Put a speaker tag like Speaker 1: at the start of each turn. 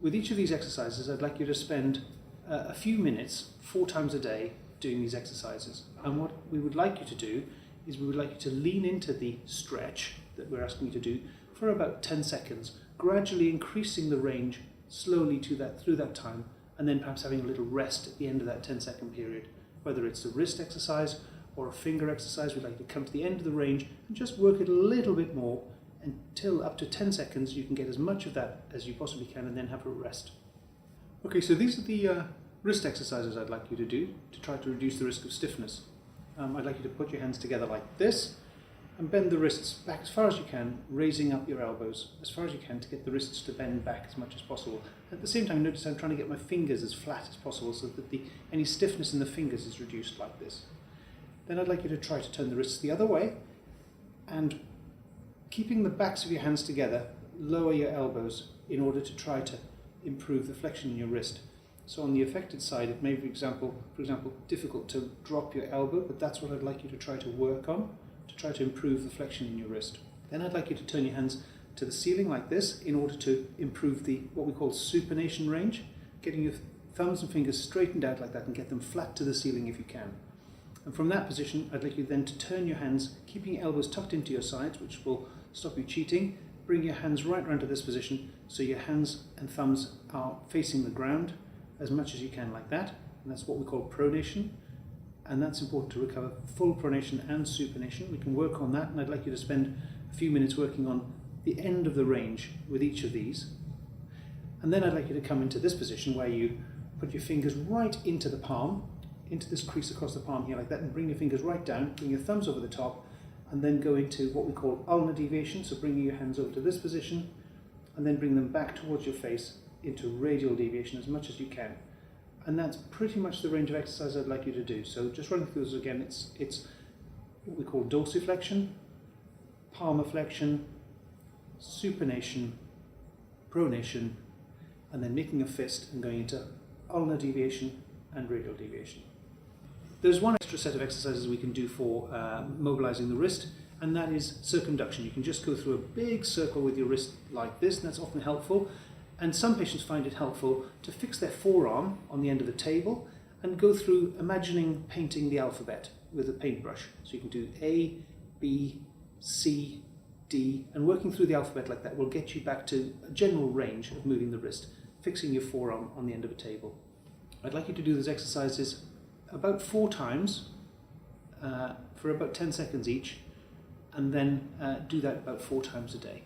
Speaker 1: with each of these exercises, I'd like you to spend a few minutes, 4 times a day, doing these exercises. And what we would like you to do is we would like you to lean into the stretch that we're asking you to do for about 10 seconds, gradually increasing the range slowly through that time, and then perhaps having a little rest at the end of that 10-second period. Whether it's a wrist exercise or a finger exercise, we'd like you to come to the end of the range and just work it a little bit more until up to 10 seconds you can get as much of that as you possibly can and then have a rest. Okay, so these are the wrist exercises I'd like you to do to try to reduce the risk of stiffness. I'd like you to put your hands together like this and bend the wrists back as far as you can, raising up your elbows as far as you can to get the wrists to bend back as much as possible. At the same time, notice I'm trying to get my fingers as flat as possible so that any stiffness in the fingers is reduced like this. Then I'd like you to try to turn the wrists the other way and, keeping the backs of your hands together, lower your elbows in order to try to improve the flexion in your wrist. So on the affected side, it may be, for example, difficult to drop your elbow, but that's what I'd like you to try to work on, to try to improve the flexion in your wrist. Then I'd like you to turn your hands to the ceiling like this in order to improve what we call supination range, getting your thumbs and fingers straightened out like that and get them flat to the ceiling if you can. And from that position, I'd like you then to turn your hands, keeping your elbows tucked into your sides, which will stop you cheating. Bring your hands right round to this position so your hands and thumbs are facing the ground as much as you can like that. And that's what we call pronation. And that's important to recover full pronation and supination. We can work on that, and I'd like you to spend a few minutes working on the end of the range with each of these. And then I'd like you to come into this position where you put your fingers right into the palm, into this crease across the palm here like that, and bring your fingers right down, bring your thumbs over the top, and then go into what we call ulnar deviation, so bringing your hands over to this position, and then bring them back towards your face into radial deviation as much as you can. And that's pretty much the range of exercise I'd like you to do. So just running through this again, it's what we call dorsiflexion, palmar flexion, supination, pronation, and then making a fist and going into ulnar deviation and radial deviation. There's one extra set of exercises we can do for mobilizing the wrist, and that is circumduction. You can just go through a big circle with your wrist like this, and that's often helpful. And some patients find it helpful to fix their forearm on the end of the table and go through imagining painting the alphabet with a paintbrush. So you can do A, B, C, D, and working through the alphabet like that will get you back to a general range of moving the wrist, fixing your forearm on the end of a table. I'd like you to do those exercises about 4 times for about 10 seconds each, and then do that about 4 times a day.